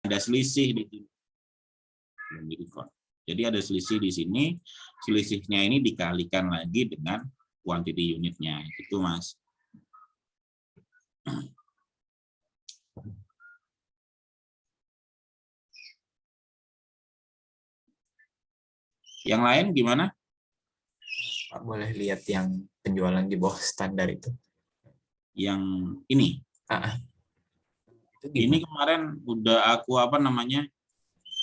ada selisih di sini. Jadi ada selisih di sini, selisihnya ini dikalikan lagi dengan quantity unitnya, itu Mas. Yang lain gimana? Pak, boleh lihat yang penjualan di bawah standar itu? Yang ini? Itu Ini gimana? kemarin udah aku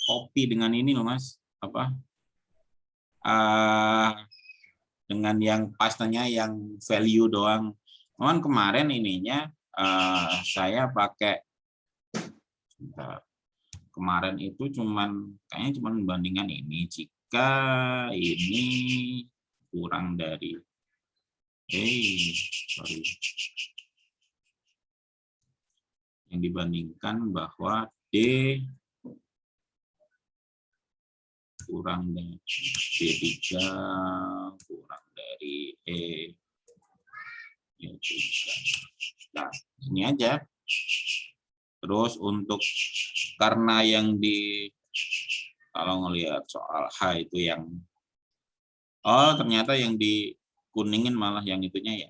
copy dengan ini loh Mas, dengan yang pastinya yang value doang. Cuman kemarin ininya saya pakai kemarin itu kayaknya cuman membandingkan ini, jika ini kurang dari sorry, yang dibandingkan bahwa D kurang dari D3 kurang dari E. Nah, ini aja. Terus untuk karena yang kalau ngelihat soal H itu yang ternyata yang dikuningin malah yang itunya ya.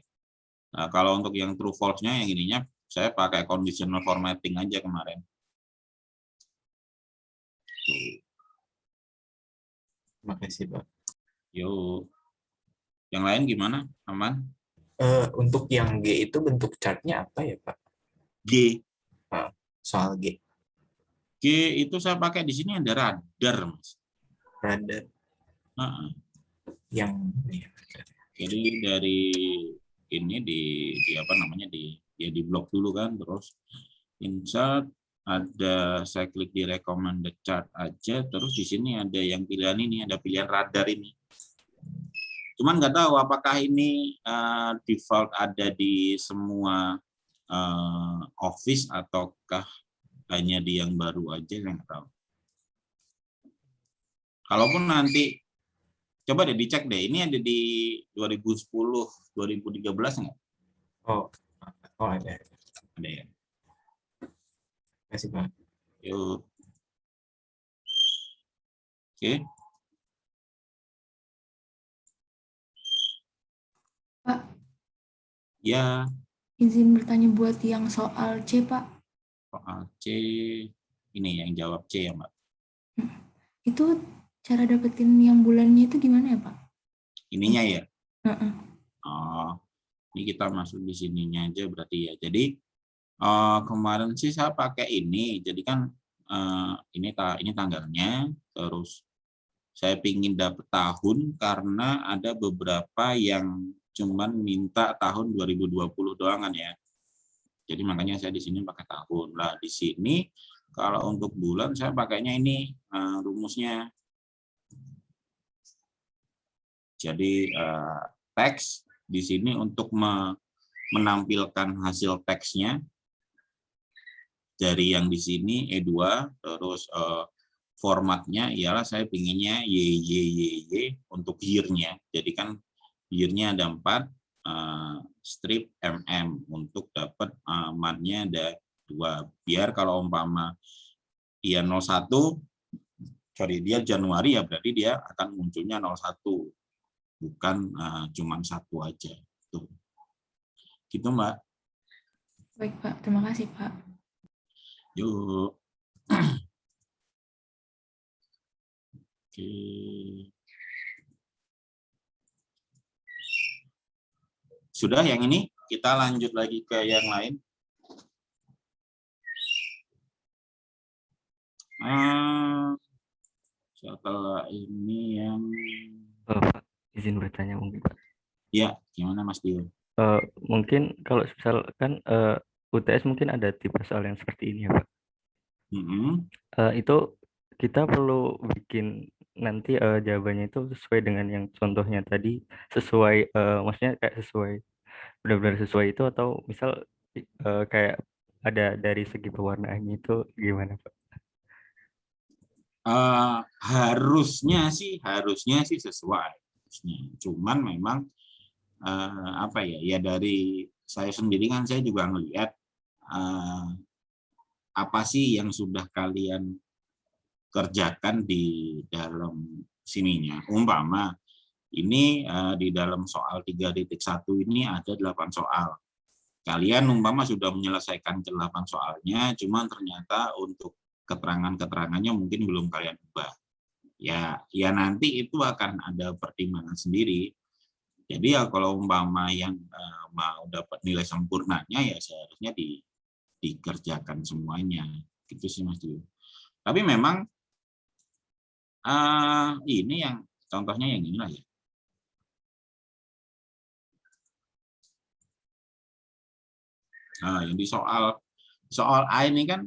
Nah, kalau untuk yang true false-nya yang ininya saya pakai conditional formatting aja kemarin. Tuh. Terima kasih, Pak. Yuk. Yang lain gimana? Aman? Untuk yang G itu bentuk chartnya apa ya, Pak? G. Soal G. G itu saya pakai di sini ada radar, Mas. Radar. Yang jadi dari ini di blok dulu kan, terus insert, ada saya klik di recommended chart aja, terus di sini ada yang pilihan ini, ada pilihan radar ini. Cuman nggak tahu apakah ini default ada di semua office ataukah hanya di yang baru aja, saya nggak tahu. Kalaupun nanti coba deh dicek deh, ini ada di 2010, 2013 nggak? Oh ada. Ada ya. Terima kasih, Pak. Yuk. Oke. Pak. Ya. Izin bertanya buat yang soal C, Pak. Soal C, ini yang jawab C ya, Mbak. Itu cara dapetin yang bulannya itu gimana ya, Pak? Ininya ya? Oh, ini kita masuk di sininya aja berarti ya. Jadi kemarin sih saya pakai ini. Jadi kan ini tanggalnya, terus saya pingin dapet tahun karena ada beberapa yang cuman minta tahun 2020 doang kan ya. Jadi makanya saya di sini pakai tahun. Lah di sini kalau untuk bulan saya pakainya ini rumusnya. Jadi teks di sini untuk menampilkan hasil teksnya dari yang di sini E2, terus formatnya ialah saya pinginnya YYYY untuk year-nya. Jadi kan year-nya ada 4, strip MM untuk dapat month-nya ada 2. Biar kalau umpama dia 01, sorry dia Januari ya berarti dia akan munculnya 01. Bukan cuma 1 aja. Tuh. Gitu, Mbak. Baik, Pak. Terima kasih, Pak. Yuk. Oke. Sudah yang ini, kita lanjut lagi ke yang lain. Setelah ini yang... Pak, izin bertanya mungkin, Pak. Ya, gimana Mas Dio? Mungkin kalau misalkan UTS mungkin ada tipe soal yang seperti ini ya, Pak. Itu kita perlu bikin nanti jawabannya itu sesuai dengan yang contohnya tadi, sesuai maksudnya kayak sesuai benar-benar sesuai itu, atau misal kayak ada dari segi pewarnaannya itu gimana, Pak? Harusnya sih sesuai. Cuman memang apa ya dari saya sendiri kan saya juga ngelihat apa sih yang sudah kalian kerjakan di dalam sininya. Umpama ini di dalam soal 3.1 ini ada 8 soal. Kalian umpama sudah menyelesaikan ke-8 soalnya, cuma ternyata untuk keterangan-keterangannya mungkin belum kalian ubah. Ya nanti itu akan ada pertimbangan sendiri. Jadi ya kalau umpama yang mau dapat nilai sempurnanya ya seharusnya dikerjakan semuanya. Gitu sih Mas Dio. Tapi memang ini yang contohnya yang inilah ya. Nah, yang di soal A ini kan,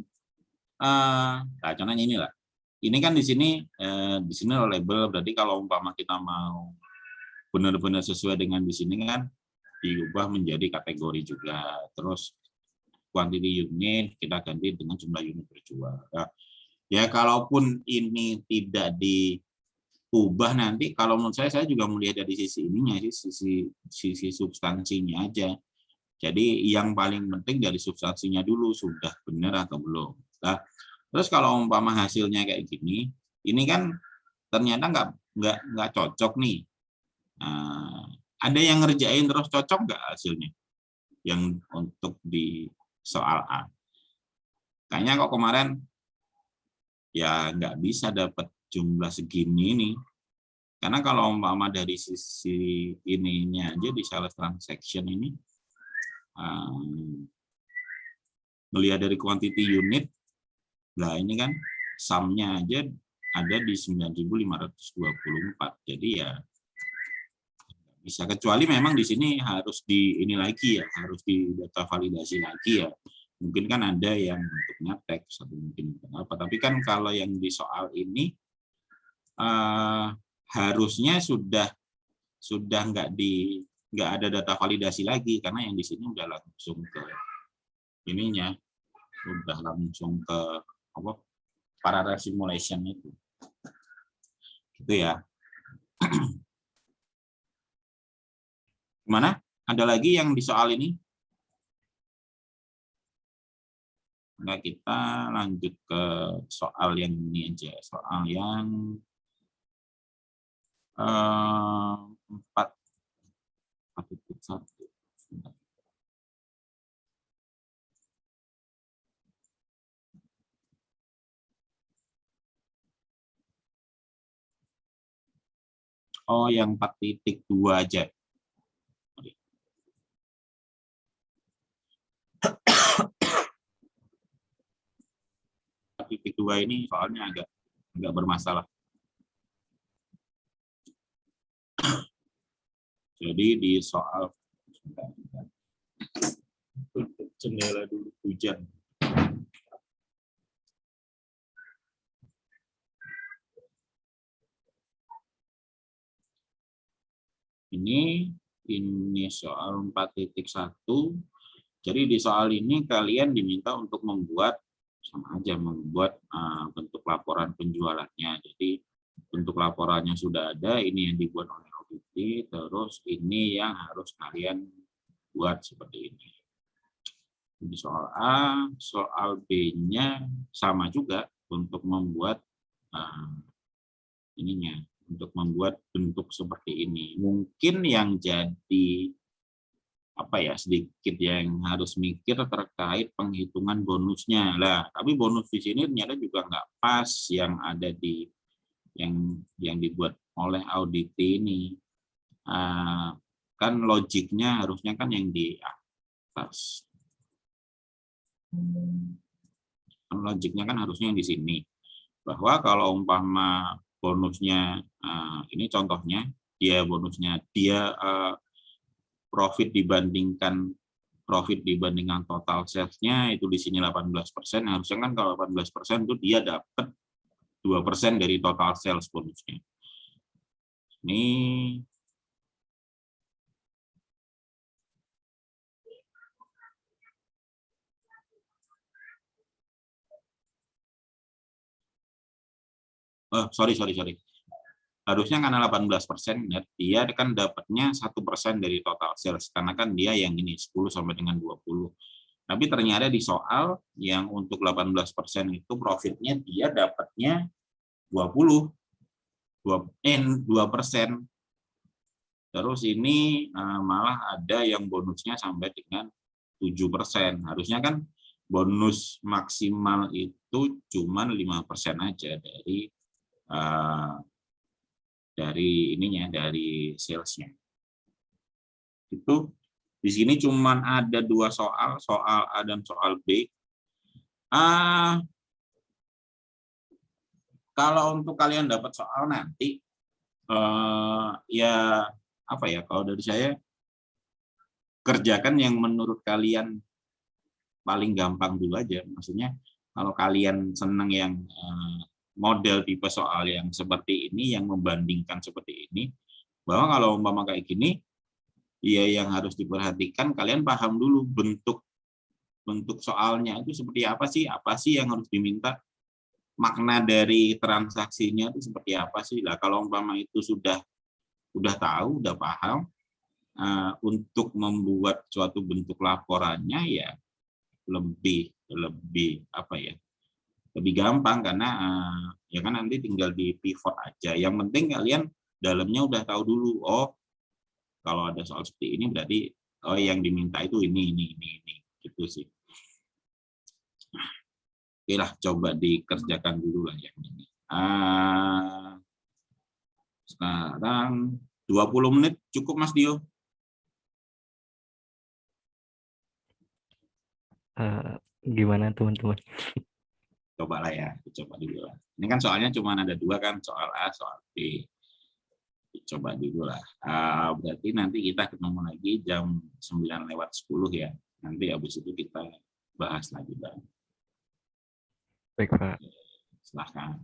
nah contohnya inilah. Ini kan di sini label, berarti kalau umpama kita mau benar-benar sesuai dengan di sini kan diubah menjadi kategori juga. Terus quantity unit kita ganti dengan jumlah unit berjual. Nah, ya kalaupun ini tidak diubah nanti, kalau menurut saya juga melihat dari sisi ininya, sisi substansinya aja. Jadi yang paling penting dari substansinya dulu, sudah benar atau belum. Nah, terus kalau umpama hasilnya kayak gini, ini kan ternyata nggak cocok nih. Ada yang ngerjain terus cocok nggak hasilnya? Yang untuk di soal A. Kayaknya kok kemarin ya nggak bisa dapat jumlah segini nih. Karena kalau umpama dari sisi ininya aja di sales transaction ini, melihat dari quantity unit, nah ini kan sum-nya aja ada di 9.524. Jadi ya bisa, kecuali memang di sini harus ini lagi ya, harus di data validasi lagi ya. Mungkin kan ada yang bentuknya teks atau mungkin apa, tapi kan kalau yang di soal ini harusnya sudah nggak ada data validasi lagi, karena yang di sini udah langsung ke ininya, udah langsung ke apa, parallel simulation itu. Gitu ya. Gimana? Ada lagi yang di soal ini? Nah, kita lanjut ke soal yang ini aja, soal yang 4.1. Oh, yang 4.2 aja. 4.2 ini soalnya agak bermasalah. Jadi di soal jendela dulu, hujan. Ini soal 4.1. Jadi di soal ini kalian diminta untuk membuat sama aja, membuat bentuk laporan penjualannya. Jadi bentuk laporannya sudah ada, ini yang dibuat oleh auditi, terus ini yang harus kalian buat seperti ini. Di soal A, soal B-nya sama juga untuk membuat ininya, untuk membuat bentuk seperti ini. Mungkin yang jadi apa ya, sedikit yang harus mikir terkait penghitungan bonusnya lah. Tapi bonus di sini ternyata juga nggak pas yang ada di yang dibuat oleh audit ini. Kan logiknya harusnya kan yang di atas. Logiknya kan harusnya yang di sini. Bahwa kalau umpama bonusnya, ini contohnya, bonusnya profit dibandingkan total sales-nya itu di sini 18%, harusnya kan kalau 18% itu dia dapat 2% dari total sales bonusnya. Ini sorry. Harusnya karena 18%, dia kan dapatnya 1% dari total sales, karena kan dia yang ini 10 sampai dengan 20. Tapi ternyata di soal yang untuk 18% itu profitnya dia dapatnya 2%. Terus ini malah ada yang bonusnya sampai dengan 7%. Harusnya kan bonus maksimal itu cuma 5% aja dari ininya, dari salesnya. Itu di sini cuma ada 2 soal, soal A dan soal B. Kalau untuk kalian dapat soal nanti, ya apa ya, kalau dari saya, kerjakan yang menurut kalian paling gampang dulu aja. Maksudnya kalau kalian senang yang model tipe soal yang seperti ini, yang membandingkan seperti ini, bahwa kalau umpama kayak gini, ya yang harus diperhatikan kalian paham dulu bentuk soalnya itu seperti apa sih yang harus diminta, makna dari transaksinya itu seperti apa sih. Lah kalau umpama itu sudah tahu, udah paham, untuk membuat suatu bentuk laporannya ya lebih apa ya, lebih gampang, karena ya kan nanti tinggal di pivot aja. Yang penting kalian dalamnya udah tahu dulu, oh kalau ada soal seperti ini berarti yang diminta itu ini gitu sih. Oke lah, coba dikerjakan dulu lah yang ini. Sekarang 20 menit cukup Mas Dio? Gimana teman-teman? Coba lah ya, coba dulu lah. Ini kan soalnya cuma ada 2 kan, soal A, soal B. Coba dulu lah. Berarti nanti kita ketemu lagi jam 9:10 ya. Nanti habis itu kita bahas lagi, Bang. Baik, Pak. Silahkan.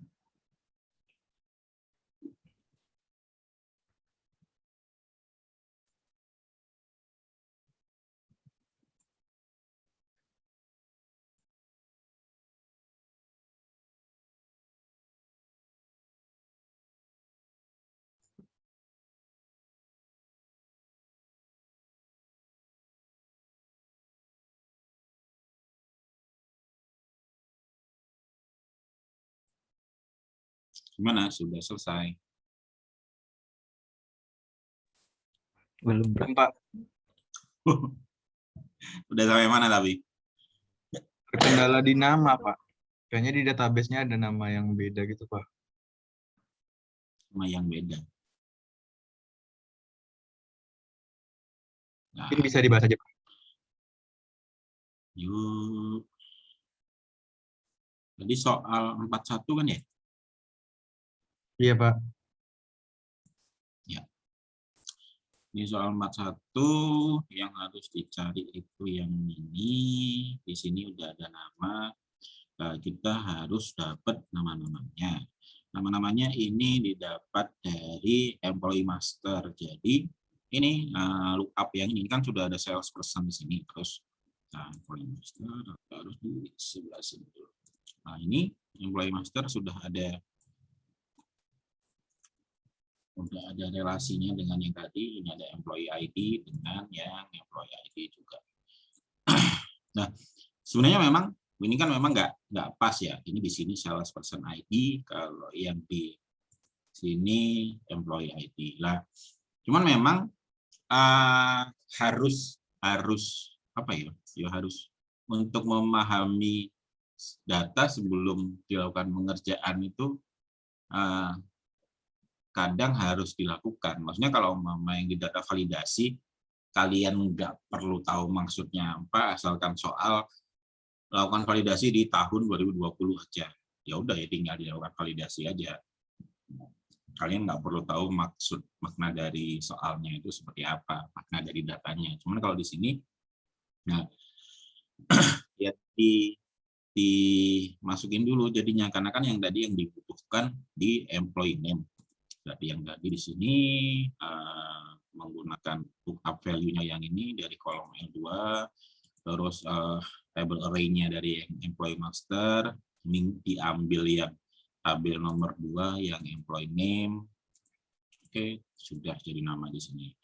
Gimana? Sudah selesai? Belum, Pak. Udah sampai mana tapi? Terkendala di nama, Pak. Kayaknya di database-nya ada nama yang beda gitu, Pak. Sama yang beda. Nah, Mungkin bisa dibahas aja, Pak. yuk. Tadi soal 41 kan ya? Iya, Pak. Ya. Ini soal 41 yang harus dicari itu yang ini. Di sini udah ada nama. Kita harus dapat nama-namanya. Nama-namanya ini didapat dari employee master. Jadi ini lookup yang ini kan sudah ada salesperson di sini. Terus employee master harus di sebelah sini dulu. Nah ini employee master sudah ada relasinya dengan yang tadi. Ini ada employee ID dengan yang employee ID juga. Nah, sebenarnya memang ini kan memang nggak pas ya. Ini di sini salesperson ID, kalau yang di sini employee ID lah. Cuman memang harus apa ya? Ya harus untuk memahami data sebelum dilakukan pengerjaan itu kadang harus dilakukan. Maksudnya kalau yang di data validasi, kalian nggak perlu tahu maksudnya apa, asalkan soal lakukan validasi di tahun 2020 aja. Ya udah ya tinggal dilakukan validasi aja. Kalian nggak perlu tahu makna dari soalnya itu seperti apa, makna dari datanya. Cuman kalau di sini, nah ya dimasukin dulu jadinya, karena kan yang tadi yang dibutuhkan di employee name. Berarti yang tadi di sini menggunakan lookup value-nya yang ini dari kolom L2, terus table array-nya dari employee master, ini diambil yang tabel nomor 2 yang employee name. Oke, sudah jadi nama di sini.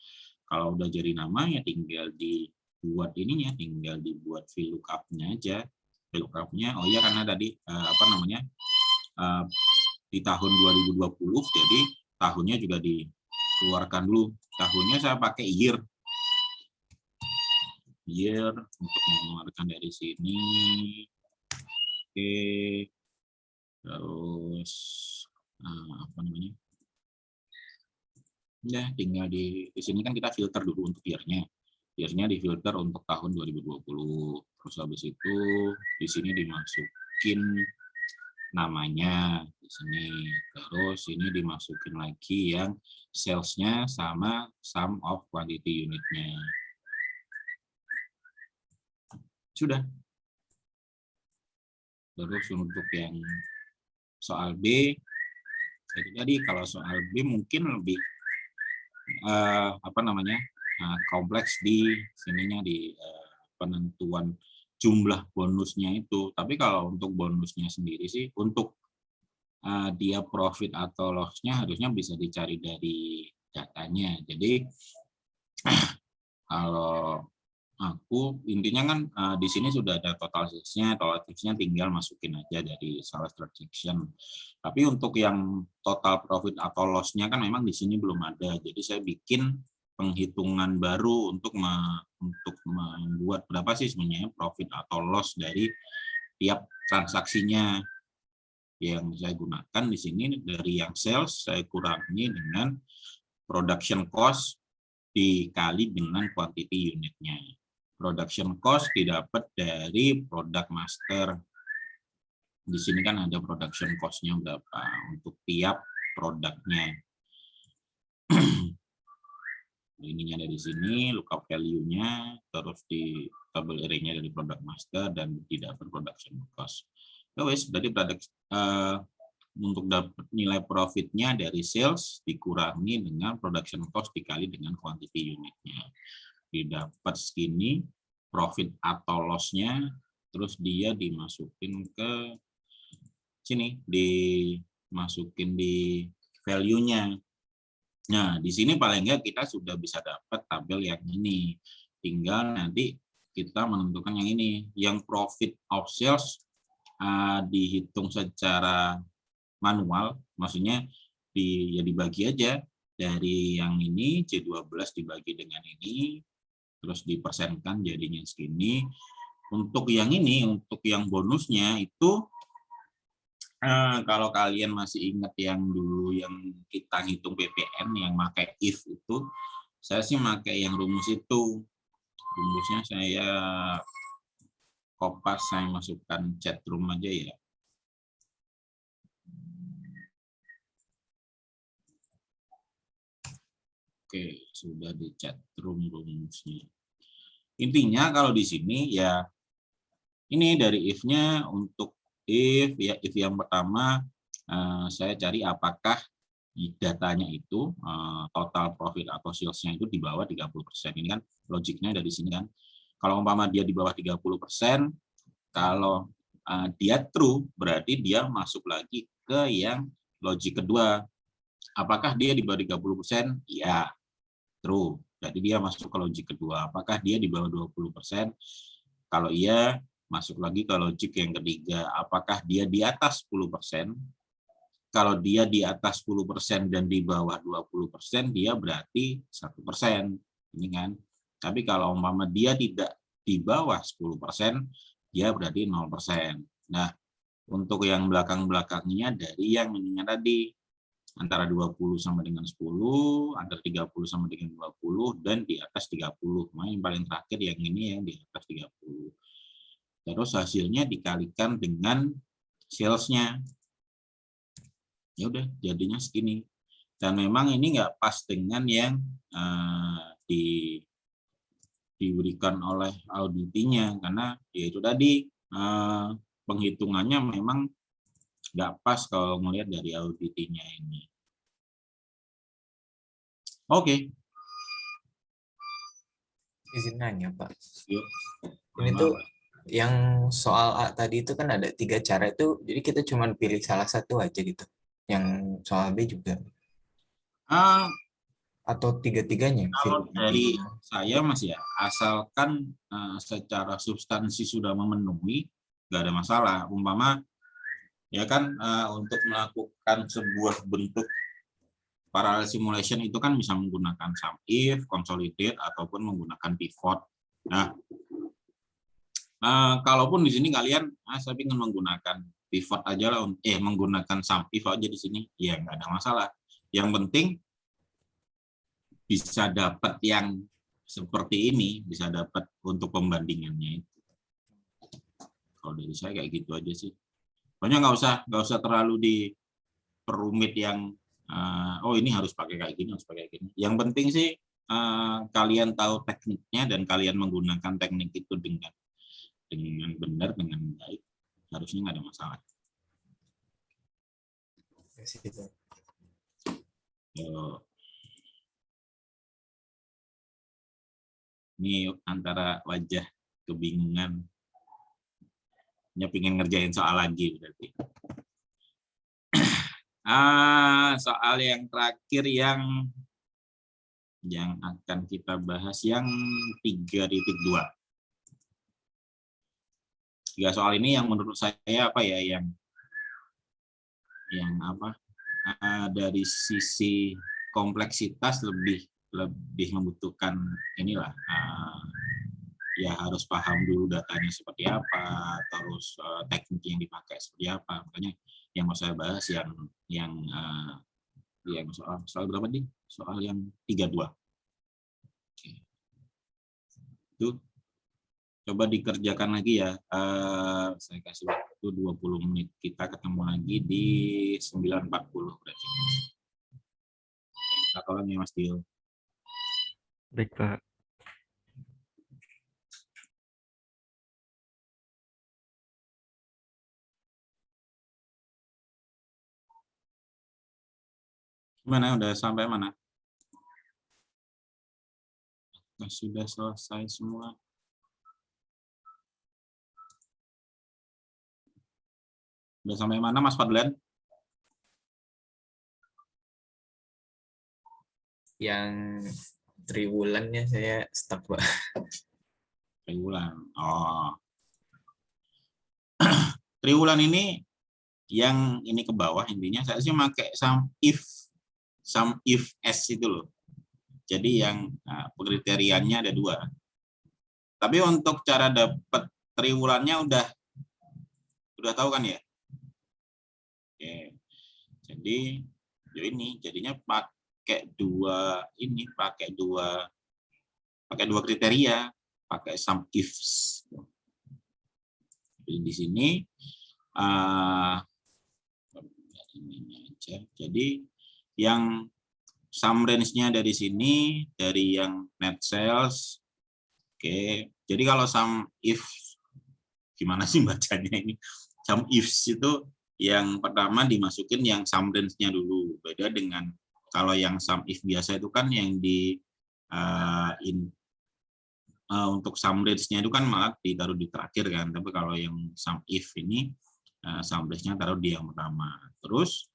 Kalau udah jadi nama ya tinggal buat ininya, tinggal dibuat VLOOKUP-nya aja. VLOOKUP-nya, oh iya karena tadi di tahun 2020, jadi tahunnya juga dikeluarkan dulu. Tahunnya saya pakai year untuk mengeluarkan dari sini. Oke, terus ya tinggal di sini kan kita filter dulu untuk year-nya. Year-nya difilter untuk tahun 2020. Terus habis itu di sini dimasukin namanya di sini. Terus ini dimasukin lagi yang sales-nya sama sum of quantity unit-nya. Sudah. Terus untuk yang soal B, jadi kalau soal B mungkin lebih kompleks di sininya, di penentuan jumlah bonusnya itu. Tapi kalau untuk bonusnya sendiri sih, untuk dia profit atau loss-nya harusnya bisa dicari dari datanya. Jadi kalau aku intinya kan di sini sudah ada total sales-nya, tinggal masukin aja dari sales transaction. Tapi untuk yang total profit atau loss-nya kan memang di sini belum ada. Jadi saya bikin penghitungan baru untuk membuat berapa sih sebenarnya profit atau loss dari tiap transaksinya. Yang saya gunakan di sini dari yang sales saya kurangi dengan production cost dikali dengan quantity unitnya. Production cost didapat dari product master. Di sini kan ada production cost-nya berapa untuk tiap produknya. Ininya dari sini, lookup value-nya, terus di tabel array-nya dari product master, dan didapat production cost. Berarti untuk dapat nilai profitnya dari sales dikurangi dengan production cost dikali dengan quantity unitnya. Didapat segini profit atau loss-nya, terus dia dimasukin ke sini, dimasukin di value-nya. Nah, di sini paling enggak kita sudah bisa dapat tabel yang ini. Tinggal nanti kita menentukan yang ini, yang profit of sales dihitung secara manual, maksudnya dibagi aja dari yang ini C12 dibagi dengan ini, terus dipersenkan jadinya segini. Untuk yang ini, untuk yang bonusnya itu kalau kalian masih ingat yang dulu yang kita hitung PPN yang pakai if itu, saya sih pakai yang rumus itu. Rumusnya saya kopas, saya masukkan chat room aja ya. Oke, sudah di chat room rumusnya. Intinya kalau di sini ya ini dari if-nya, untuk if yang pertama saya cari apakah datanya itu total profit atau sales-nya itu di bawah 30%. Ini kan logiknya dari sini kan. Kalau umpama dia di bawah 30%, kalau dia true berarti dia masuk lagi ke yang logik kedua. Apakah dia di bawah 30%? Ya, true. Jadi dia masuk ke logik kedua. Apakah dia di bawah 20%? Kalau iya, masuk lagi ke logik yang ketiga. Apakah dia di atas 10%? Kalau dia di atas 10% dan di bawah 20%, dia berarti 1%. Ini kan. Tapi kalau umpama dia tidak di bawah 10%, dia berarti 0%. Nah, untuk yang belakang-belakangnya dari yang ininya tadi, antara 20 sama dengan 10, antara 30 sama dengan 20, dan di atas 30. Nah, yang paling terakhir yang ini yang di atas 30. Terus hasilnya dikalikan dengan sales-nya. Ya udah, jadinya segini. Dan memang ini nggak pas dengan yang diberikan oleh auditinya, karena ya itu tadi penghitungannya memang nggak pas kalau melihat dari auditinya ini. Oke. Izin nanya, Pak. Yuk. Ini tuh yang soal A tadi itu kan ada 3 cara itu, jadi kita cuma pilih salah satu aja gitu. Yang soal B juga. atau tiga-tiganya? Kalau dari saya Mas ya, asalkan secara substansi sudah memenuhi, nggak ada masalah. Umpama ya kan untuk melakukan sebuah bentuk parallel simulation itu kan bisa menggunakan sum if, consolidate, ataupun menggunakan pivot. Nah, kalaupun di sini kalian, saya ingin menggunakan pivot aja lah, menggunakan sum if aja di sini, ya nggak ada masalah. Yang penting bisa dapat yang seperti ini, bisa dapat untuk pembandingannya itu. Kalau dari saya kayak gitu aja sih. Pokoknya nggak usah terlalu diperumit yang oh ini harus pakai kayak gini, harus pakai kayak gini. Yang penting sih kalian tahu tekniknya dan kalian menggunakan teknik itu dengan benar, dengan baik, harusnya nggak ada masalah. Ini antara wajah kebingungan, pengen ngerjain soal lagi berarti. Soal yang terakhir yang akan kita bahas yang 3.2. 3 soal ini yang menurut saya apa ya, yang apa, dari sisi kompleksitas lebih membutuhkan inilah, ya harus paham dulu datanya seperti apa, terus teknik yang dipakai seperti apa. Makanya yang mau saya bahas yang soal berapa nih? Soal yang 32. Oke. Itu coba dikerjakan lagi ya. Saya kasih waktu 20 menit. Kita ketemu lagi di 9.40 berarti. Kita tolong ya Mas Dio. Baik, Pak. Gimana, udah sampai mana? Sudah selesai semua. Udah sampai mana Mas Fadlan? Yang triwulannya saya stuck, Pak. Triwulan. Oh. Triwulan ini yang ini ke bawah, intinya saya sih pakai sum if s itu loh. Jadi yang kriteriannya ada 2. Tapi untuk cara dapat triwulannya udah tahu kan ya? Oke. Jadi ini jadinya pakai dua kriteria, pakai sum ifs. Jadi di sini jadi yang sum range-nya dari sini, dari yang net sales. Oke, jadi kalau sum if, gimana sih bacanya ini? Sum ifs itu yang pertama dimasukin yang sum range-nya dulu. Beda dengan kalau yang sum if biasa itu kan yang untuk sum range-nya itu kan malah ditaruh di terakhir kan. Tapi kalau yang sum if ini sum range-nya taruh di yang pertama. Terus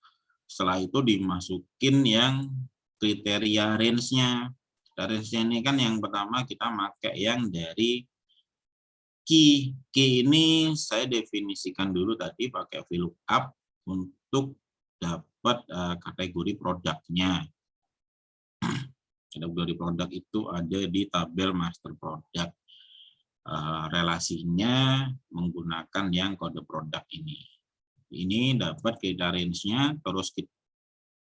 setelah itu dimasukin yang kriteria range-nya. Range-nya ini kan yang pertama kita pakai yang dari key. Key ini saya definisikan dulu tadi pakai VLOOKUP untuk dapat kategori produknya. Kategori produk itu ada di tabel master product. Relasinya menggunakan yang kode produk ini. Ini dapat kita range-nya, terus kita,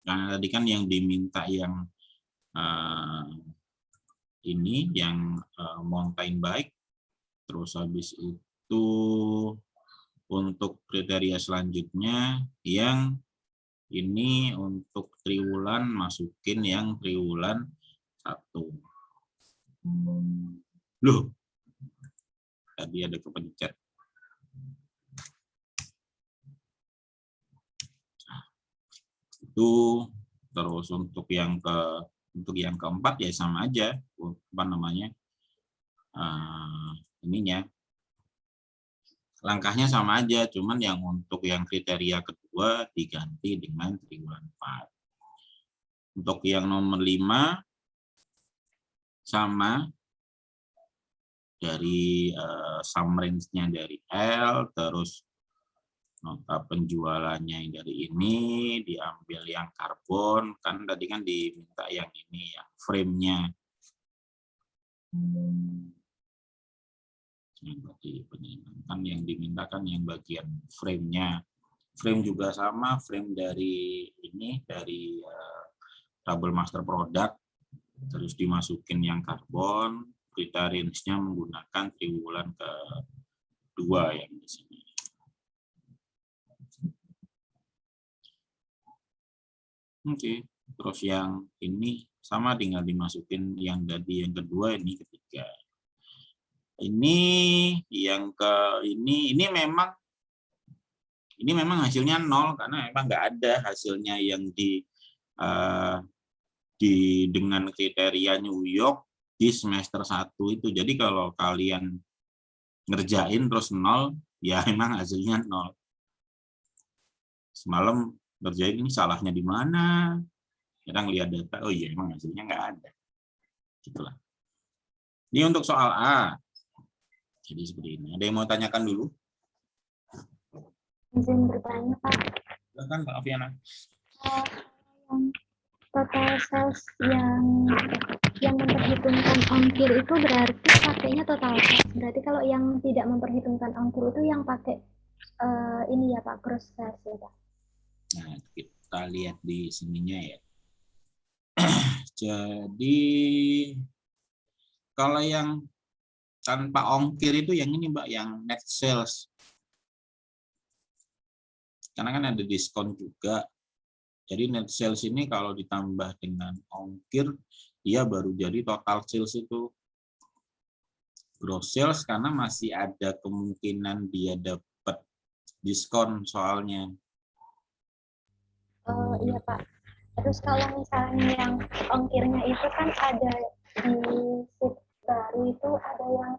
karena tadi kan yang diminta yang ini yang mountain bike, terus habis itu untuk kriteria selanjutnya yang ini untuk triwulan masukin yang triwulan 1. Loh, tadi ada kepencet. Itu terus untuk yang keempat ya sama aja, apa namanya, ininya langkahnya sama aja, cuman yang untuk yang kriteria kedua diganti dengan triwulan 4. Untuk yang nomor 5 sama dari sum range-nya dari L, terus nota penjualannya yang dari ini, diambil yang karbon, kan tadi kan diminta yang ini, yang frame-nya. Kan yang dimintakan yang bagian frame-nya. Frame juga sama, frame dari ini, dari double master product, terus dimasukin yang karbon, kita range-nya menggunakan triwulan ke-2 yang di sini. Oke, terus yang ini sama, tinggal dimasukin yang tadi yang kedua, ini ketiga. Ini yang ini memang hasilnya 0 karena memang nggak ada hasilnya yang dengan kriteria New York di semester 1 itu. Jadi kalau kalian ngerjain terus 0, ya emang hasilnya 0. Semalam ngerjain ini salahnya di mana? Kita ngeliat data, oh iya emang hasilnya nggak ada. Gitulah. Ini untuk soal A. Jadi seperti ini. Ada yang mau tanyakan dulu? Izin bertanya, Pak. Silakan, Pak Aviana. Yang total sales yang memperhitungkan ongkir itu berarti pakainya total sales. Berarti kalau yang tidak memperhitungkan ongkir itu yang pakai ini ya Pak, gross sales ya Pak. Nah, kita lihat di sininya ya. Jadi kalau yang tanpa ongkir itu yang ini Mbak, yang net sales. Karena kan ada diskon juga. Jadi net sales ini kalau ditambah dengan ongkir, dia baru jadi total sales itu. Gross sales karena masih ada kemungkinan dia dapat diskon soalnya. Oh iya Pak. Terus kalau misalnya yang ongkirnya itu kan ada di sheet baru itu ada yang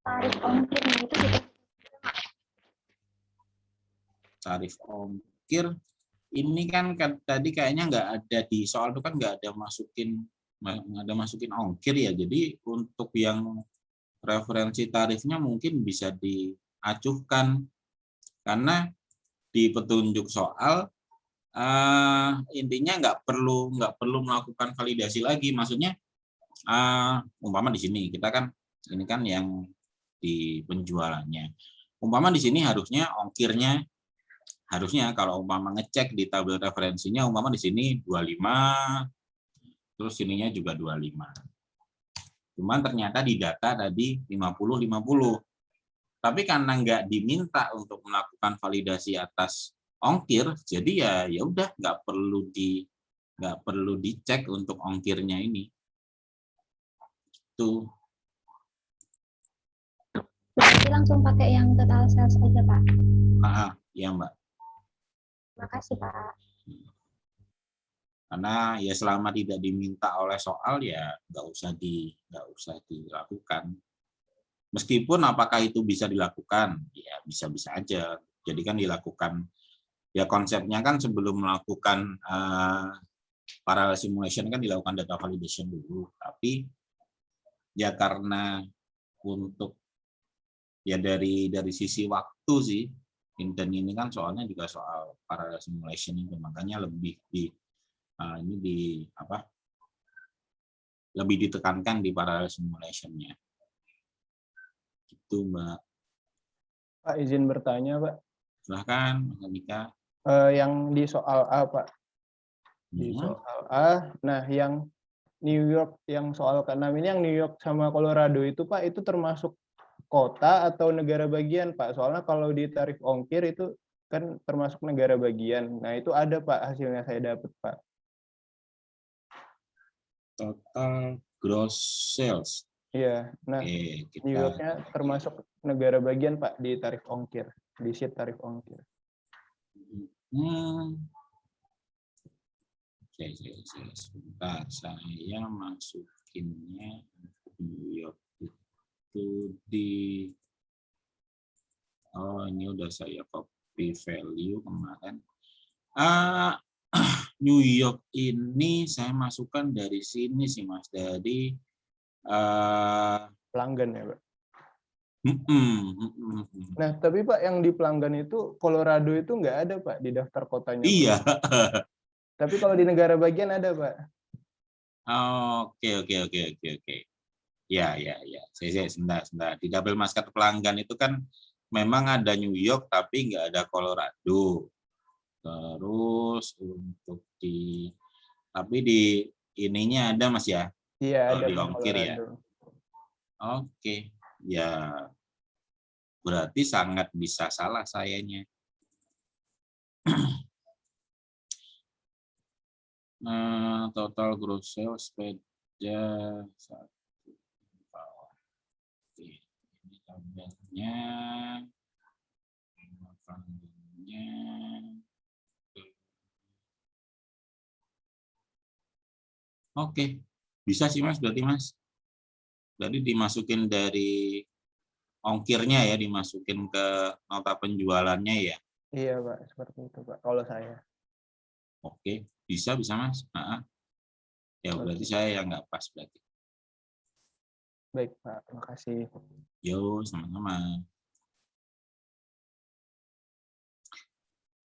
tarif ongkirnya itu gitu. Tarif ongkir ini kan tadi kayaknya nggak ada di soal itu, kan nggak ada masukin ongkir ya. Jadi untuk yang referensi tarifnya mungkin bisa diacuhkan karena di petunjuk soal intinya nggak perlu melakukan validasi lagi. Maksudnya umpama di sini kita kan ini kan yang di penjualannya. Umpama di sini harusnya ongkirnya kalau umpama ngecek di tabel referensinya umpama di sini 25, terus sininya juga 25. Cuman ternyata di data tadi 50-50. Tapi karena nggak diminta untuk melakukan validasi atas ongkir, jadi ya udah nggak perlu dicek untuk ongkirnya ini. Tuh. Berarti langsung pakai yang total sales aja Pak. Iya Mbak. Makasih Pak. Karena ya selama tidak diminta oleh soal ya nggak usah dilakukan. Meskipun apakah itu bisa dilakukan? Ya bisa-bisa aja. Jadi kan dilakukan. Ya konsepnya kan sebelum melakukan parallel simulation kan dilakukan data validation dulu. Tapi ya karena untuk ya dari sisi waktu sih, Intern ini kan soalnya juga soal parallel simulation itu, makanya lebih lebih ditekankan di parallel simulation-nya. Gitu Mbak. Pak, izin bertanya Pak. Silahkan Mas Andika. Yang di soal A Pak. Di soal A, nah yang New York, yang soal ke-6 ini yang New York sama Colorado itu Pak, itu termasuk kota atau negara bagian Pak? Soalnya kalau di tarif ongkir itu kan termasuk negara bagian. Nah itu ada Pak hasilnya saya dapat Pak. Total gross sales. Iya, nah New York-nya termasuk negara bagian Pak di tarif ongkir, di sheet tarif ongkir. Sebentar, saya masukinnya New York itu di ini udah saya copy value kemarin. New York ini saya masukkan dari sini sih Mas, dari Pelanggan ya, Pak. mm-mm. Nah, tapi Pak yang di pelanggan itu Colorado itu nggak ada Pak di daftar kotanya. Pak. Iya. Tapi kalau di negara bagian ada Pak. Oke. Ya. Saya sebentar. Di double market pelanggan itu kan memang ada New York tapi nggak ada Colorado. Terus untuk tapi di ininya ada Mas ya? Iya, Kalau ada di Pak, ongkir ya. Colorado. Oke. Ya. Berarti sangat bisa salah sayanya. Total gross sales sepeda 1. Oke, ini tabelnya. Oke, bisa sih Mas, berarti Mas. Jadi dimasukin dari ongkirnya ya, dimasukin ke nota penjualannya ya. Iya Pak, seperti itu Pak. Kalau saya. Oke, bisa Mas. Ya berarti saya yang nggak pas berarti. Baik Pak, terima kasih. Yo, sama-sama.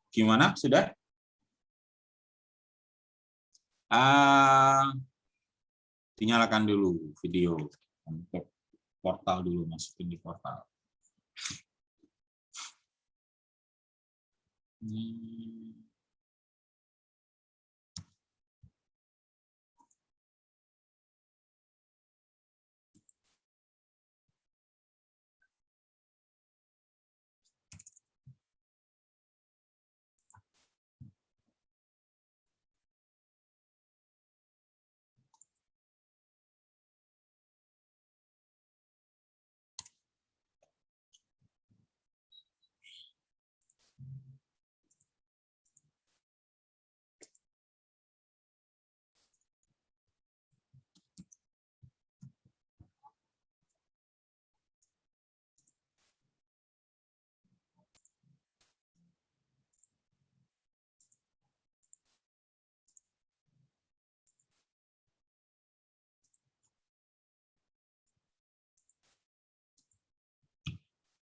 Gimana? Sudah? Dinyalakan dulu video untuk portal dulu, masukin di portal.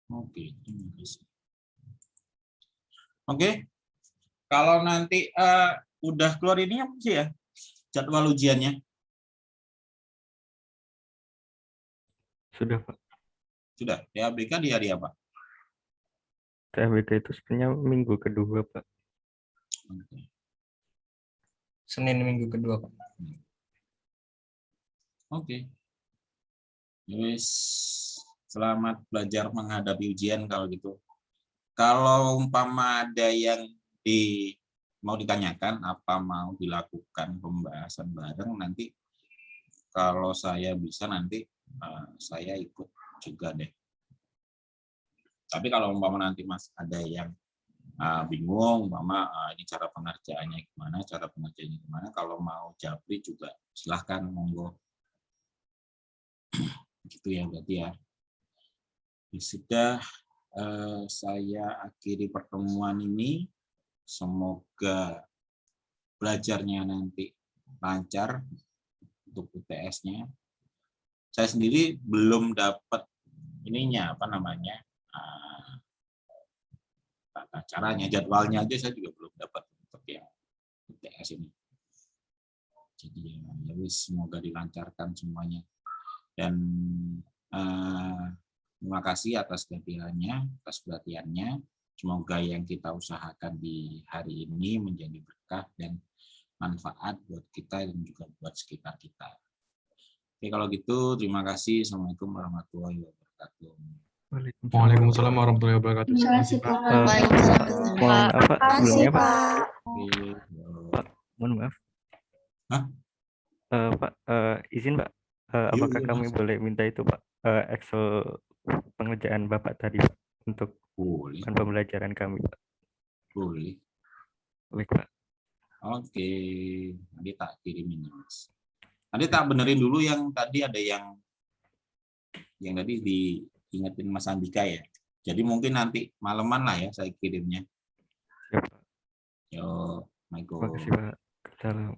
Oke, terima kasih. Oke, kalau nanti udah keluar ini apa sih ya jadwal ujiannya? Sudah Pak. Sudah. TABK di hari apa? TABK itu sebenarnya minggu kedua Pak. Oke. Senin minggu kedua, Pak. Oke. Yes. Selamat belajar menghadapi ujian kalau gitu. Kalau umpama ada yang mau ditanyakan, apa mau dilakukan pembahasan bareng, nanti kalau saya bisa nanti saya ikut juga deh. Tapi kalau umpama nanti Mas ada yang bingung, umpama ini cara pengerjaannya gimana, kalau mau japri juga silahkan, monggo. Gitu ya berarti ya. Sudah, saya akhiri pertemuan ini. Semoga belajarnya nanti lancar untuk UTS-nya. Saya sendiri belum dapat ininya, apa namanya, tata caranya, jadwalnya aja saya juga belum dapat untuk yang UTS ini. Jadi ya semoga dilancarkan semuanya. Dan terima kasih atas kehadirannya, atas perhatiannya. Semoga yang kita usahakan di hari ini menjadi berkah dan manfaat buat kita dan juga buat sekitar kita. Oke, kalau gitu terima kasih. Assalamualaikum warahmatullahi wabarakatuh. Waalaikumsalam warahmatullahi wabarakatuh. Terima kasih Pak. Mohon apa sebelumnya Pak? Oke, Mohon maaf. Hah? Pak, izin Pak, apakah Iya, kami Mas. boleh minta itu Pak, Excel pengerjaan Bapak tadi Pak, untuk Boleh, pembelajaran kami Pak. boleh. Baik Pak. Oke, nanti tak kirimin Mas. Nanti tak benerin dulu yang tadi ada yang tadi diingetin Mas Andika ya. Jadi mungkin nanti malaman lah ya saya kirimnya. Ya, Pak. Yo, Terima kasih Assalamualaikum. Pak. Salam.